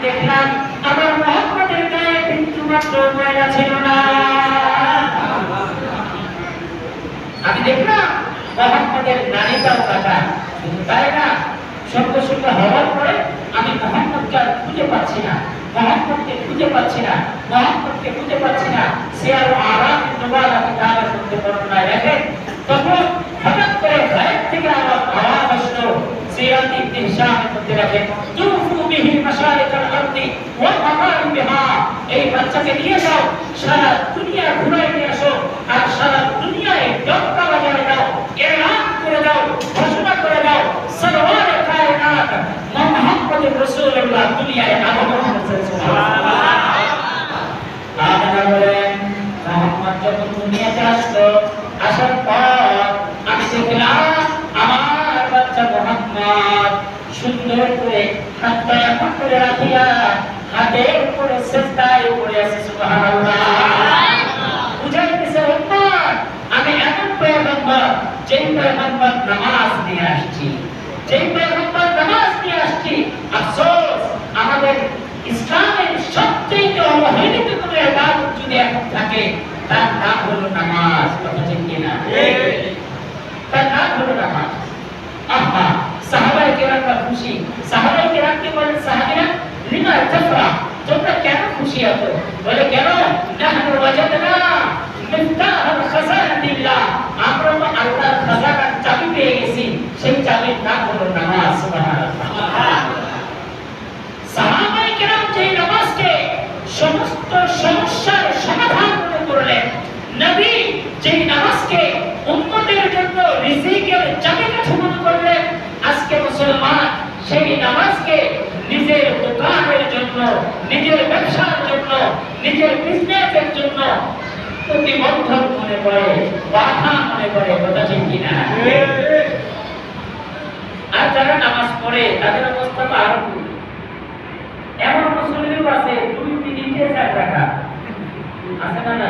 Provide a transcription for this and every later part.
দেখলাম আমার মুহাম্মদের গায়ে বিন্দু মাত্র ময়লা ছিল না। আমি দেখলাম মুহাম্মদের নানিটাও কাটা, তাই না? সঙ্গে সঙ্গে হওয়ার পরে আমি মুহাম্মদকে খুঁজে পাচ্ছি না, মুহাম্মদকে খুঁজে পাচ্ছি না, মুহাম্মদকে খুঁজে পাচ্ছি না। সে আর আরাম মুবারক তাআলা করতে বর্ণনায় রাখেন, তখন হঠাৎ করে গায়েব থেকে আওয়াজ আসলো। সিরাত ইবনে হিশামের মধ্যে রাখেন, তুফু বিহি মাশারিকাল আরদি ওয়া মাগারিবিহা, এই বাচ্চাকে নিয়ে যাও, সারা দুনিয়া ঘুরায় নিয়ে আসো, আর সারা দুনিয়ায় ডক্কা বাজায় দাও, এলান করে দাও, ঘোষণা করে দাও, সরওয়ারে কায়নাত মুহাম্মদুর রাসূলুল্লাহ দুনিয়ায় আগমন করেছেন। সুবহানাল্লাহ। আপনারা বলেন মুহাম্মদ যখন দুনিয়াতে আসলো, আসার পর আমি দেখলাম আমার বাচ্চা মুহাম্মদ সুন্দর করে হাতটা এমন করে রাখিয়া হাতের উপরে সিজদায় পড়ে আছে। সুবহানাল্লাহ। বুঝাইতেছে উম্মত, আমি এমন পয়গম্বর, যেই পয়গম্বর নামাজ নিয়ে আসছি, যেই পয়গম্বর নামাজ নিয়ে আসছি। আফসোস, আমাদের ইসলামের সবচেয়ে অবহেলিত কোনো ইবাদত যদি এখন থাকে, তার নাম হলো নামাজ। কথা ঠিক কিনা? তার নাম হলো নামাজ। আহা, সাহাবায়ে কেরামরা খুশি। সাহাবায়ে কেরামকে বলেন, সাহাবীরা লিমা তাফরা, তোমরা কেন খুশি আছো? বলে, কেন? নাহনু ওয়াজাদনা মিফতাহাল খাজানাতিল্লাহ, আমরা তো আল্লাহর খাজানার চাবি পেয়ে গেছি, সেই চাবির নাম হলো নামাজ। সুবহানাল্লাহ। সাহাবায়ে কেরাম যেই নামাজকে সমস্ত সমস্যার সমাধান মনে করলেন, নবী যেই নামাজকে উম্মতের জন্য রিজিকের চাবিকাঠি মনে করলেন, আজকে মুসলমান সেই নামাজকে নিজের দোকানের জন্য, নিজের ব্যবসার জন্য, নিজের বিজনেসের জন্য প্রতিবন্ধক মনে করে, বাধা মনে করে। কথা ঠিক কিনা? আর যারা নামাজ পড়ে তাদের অবস্থা তো আরো। এমন মুসলিম আছে 2 মিনিটে 4 টাকা আছে না? না,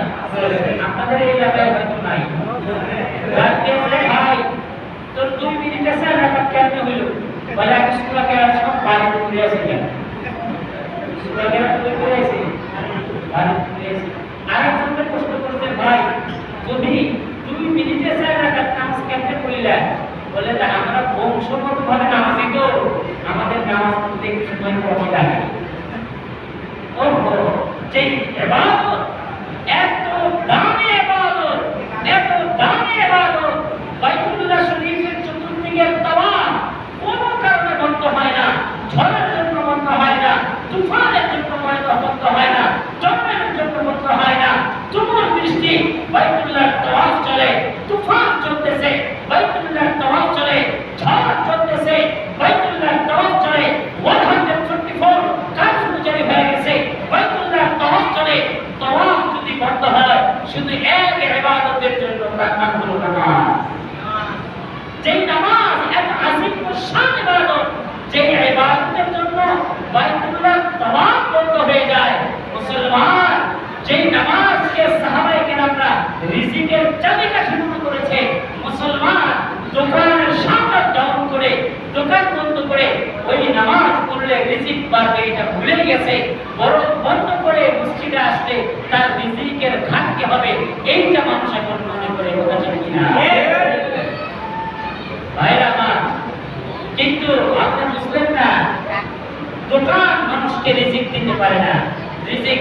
আপনাদের এই এলাকায় হয়তো নাই। ভাই, তোর 2 মিনিটে 4 টাকা কেমনে হইল? বলে, আমি সুরাকে আর সব পানি করে আছে কেন? সুরাকে আর তুই করে আছে পানি করে আছে। আরেকজনকে প্রশ্ন করতে, ভাই তুমি 2 মিনিটে 4 টাকা নামাজ কেমনে করিলা? বলে, আমরা বংশগত ভাবে নামাজি তো, আমাদের নামাজ পড়তে একটু সময় কম লাগে। ওহো, যে ইবাদত, এত দামি ইবাদত, এত দামি ইবাদত, বাইতুল্লাহ শরীফের চতুর্দিকের তাওয়াফ কোনো কারণে বন্ধ হয় না, ঝড়ের জন্য বন্ধ হয় না, তুফানের জন্য বন্ধ হয় না, জন্মের জন্য বন্ধ হয় না। তুমুল বৃষ্টি, বাইতুল্লাহ তাওয়াফ চলে, তুফান চলতেছে, বাইতুল্লাহ তাওয়াফ চলে, ঝড় চলতেছে, বাইতুল্লাহ তাওয়াফ চলে, 144 কারফিউ জারি হয়ে গেছে, বাইতুল্লাহ তাওয়াফ চলে। তাওয়াফ যদি বন্ধ হয়, শুধু এক ইবাদতের জন্য, তার নাম হলো নামাজ। যেই নামাজ এক আজিম শান ইবাদত, যেই ইবাদতের জন্য বাইতুল্লাহ তাওয়াফ বন্ধ হয়ে যায়। মুসলমান যেই নামাজকে সাহাবায়ে কেরামরা রিজিকের চাবিকাঠি মনে করেছে, মুসলমান দোকানের সামনে ডাউন করে, দোকান বন্ধ করে ওই নামাজ পড়লে রিজিক বাড়বে এটা ভুলে গেছে, বরং বন্ধ করে মসজিদে আসলে তার রিজিকের ঘাটতি হবে, এইটা মানুষ এখন মনে করে। কথা ঠিক কিনা? ভাইরা আমার, কিন্তু আপনি বুঝলেন না, দোকান মানুষকে রিজিক দিতে পারে না, রিজিক